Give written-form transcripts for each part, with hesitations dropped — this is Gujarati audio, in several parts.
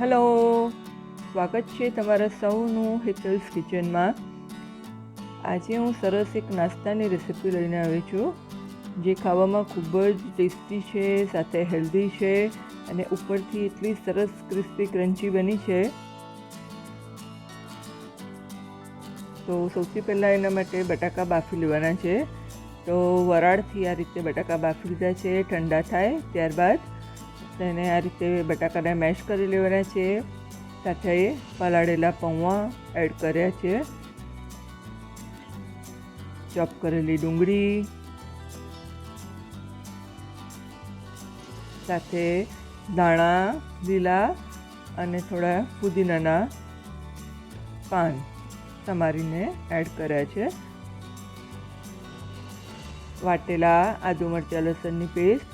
હેલો, સ્વાગત છે તમારા સૌનું હેતલ્સ કિચનમાં। આજે હું સરસ એક નાસ્તાની રેસિપી લઈને આવી છું, જે ખાવામાં ખૂબ જ ટેસ્ટી છે, સાથે હેલ્ધી છે અને ઉપરથી એટલી સરસ ક્રિસ્પી ક્રન્ચી બની છે। તો સૌથી પહેલાં એના માટે બટાકા બાફી લેવાના છે। તો વરાળથી આ રીતે બટાકા બાફી લીધા છે। ઠંડા થાય ત્યારબાદ તેને આ રીતે બટાકાને મેશ કરી લેવાના છે। સાથે પલાળેલા પૌવા એડ કર્યા છે, ચોપ કરેલી ડુંગળી, સાથે ધાણા લીલા અને થોડા પુદીનાના પાન સમારીને એડ કર્યા છે, વાટેલા આદુ મરચાં લસણની પેસ્ટ,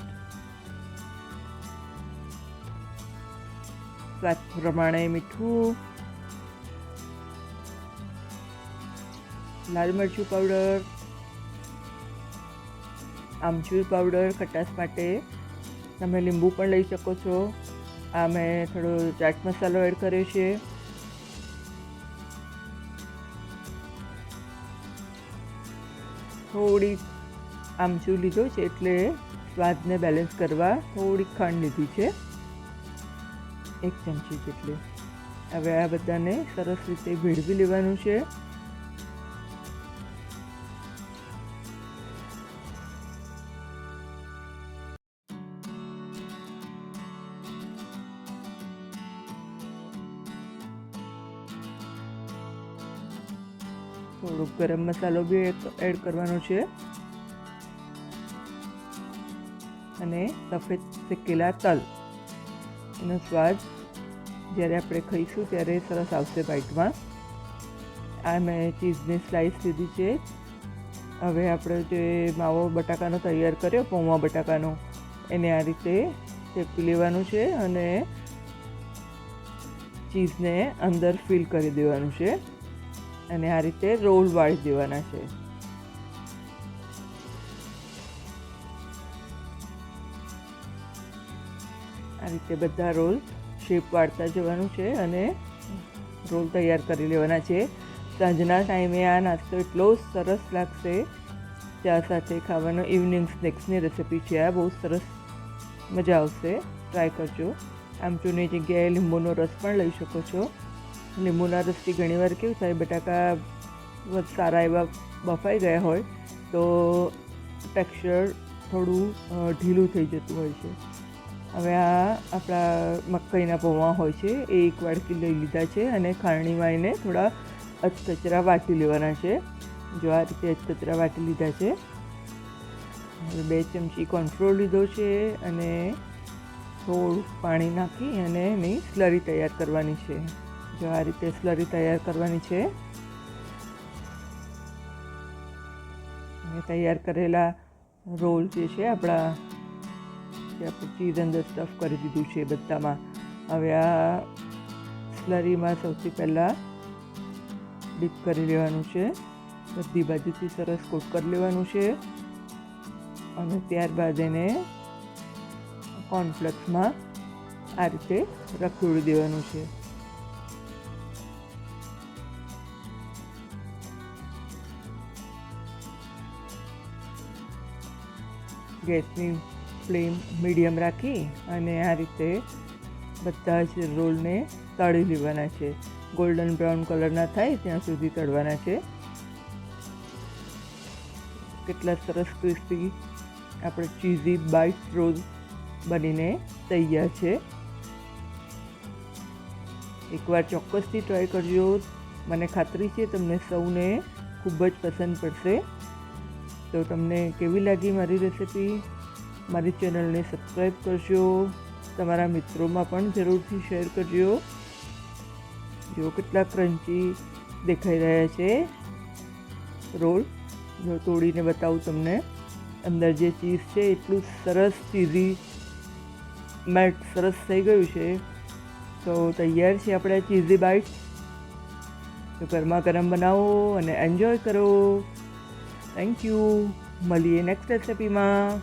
સ્વાદ પ્રમાણે મીઠું, લાલ મરચું પાવડર, આમચૂર પાવડર ખટાશ માટે, તમે લીંબુ પણ લઈ શકો છો। આ મેં થોડો ચાટ મસાલો એડ કર્યો છે, થોડી આમચૂર લીધો છે એટલે સ્વાદને બેલેન્સ કરવા થોડી ખાંડ લીધી છે, 1 ચમચી જેટલી। હવે આ બધાને સરસ રીતે ભેળવી લેવાનું છે। થોડુંક ગરમ મસાલો બી એડ કરવાનો છે અને સફેદ શેકેલા તલ, એનો સ્વાદ જ્યારે આપણે ખાઈશું ત્યારે સરસ આવશે બાઈટમાં। આ મેં ચીઝની સ્લાઈસ લીધી છે। હવે આપણે જે માવો બટાકાનો તૈયાર કર્યો, પૌવા બટાકાનો, એને આ રીતે શેકી લેવાનું છે અને ચીઝને અંદર ફિલ કરી દેવાનું છે અને આ રીતે રોલ વાળી દેવાના છે। આ રીતે બધા રોલ શેપ વાળતા જવાનું છે અને રોલ તૈયાર કરી લેવાના છે। સાંજના ટાઈમે આ નાસ્તો એટલો સરસ લાગશે, ચા સાથે ખાવાનો ઇવનિંગ સ્નેક્સની રેસિપી છે આ, બહુ સરસ મજા આવશે, ટ્રાય કરજો। આમચૂરની જગ્યાએ લીંબુનો રસ પણ લઈ શકો છો। લીંબુના રસથી ઘણીવાર કેવું થાય, બટાકા સારા એવા બફાઈ ગયા હોય તો ટેક્સચર થોડું ઢીલું થઈ જતું હોય છે। હવે આ આપણા મકાઈના પૌવા હોય છે એ 1 વાડકી લઈ લીધા છે અને ખારણીમાં એને થોડા અધકચરા વાટી લેવાના છે। જો આ રીતે અધકચરા વાટી લીધા છે। હવે 2 ચમચી કોર્નફ્લોર લીધો છે અને થોડું પાણી નાખી અને એની સ્લરી તૈયાર કરવાની છે। જો આ રીતે સ્લરી તૈયાર કરવાની છે। અને તૈયાર કરેલા રોલ જે છે આપણા, જે આપણે ચીઝ અંદર સ્ટફ કરી દીધું છે બધામાં, હવે આ સ્લરીમાં સૌથી પહેલાં ડીપ કરી લેવાનું છે, બધી બાજુથી સરસ કોટ કરી લેવાનું છે અને ત્યારબાદ એને કોર્નફ્લેક્સમાં આ રીતે રખોડી દેવાનું છે। ગેસની ફ્લેમ મીડિયમ રાખી અને આ રીતે બધા જ રોલને તળી લેવાના છે, ગોલ્ડન બ્રાઉન કલરના થાય ત્યાં સુધી તળવાના છે। કેટલા સરસ ક્રિસ્પી આપણે ચીઝી બાઇટ રોલ બનીને તૈયાર છે। એકવાર ચોક્કસથી ટ્રાય કરજો, મને ખાતરી છે તમને સૌને ખૂબ જ પસંદ પડશે। તો તમને કેવી લાગી મારી રેસિપી? મારી ચેનલને સબસ્ક્રાઈબ કરજો, તમારા મિત્રોમાં પણ જરૂરથી શેર કરજો। જો કેટલા ક્રન્ચી દેખાઈ રહ્યા છે રોલ, જો તોડીને બતાવું તમને, અંદર જે ચીઝ છે એટલું સરસ ચીઝી મેલ્ટ સરસ થઈ ગયું છે। તો તૈયાર છે આપણે ચીઝી બાઇટ। તો ગરમા ગરમ બનાવો અને એન્જોય કરો। થેન્ક યુ, મળીએ નેક્સ્ટ રેસિપીમાં।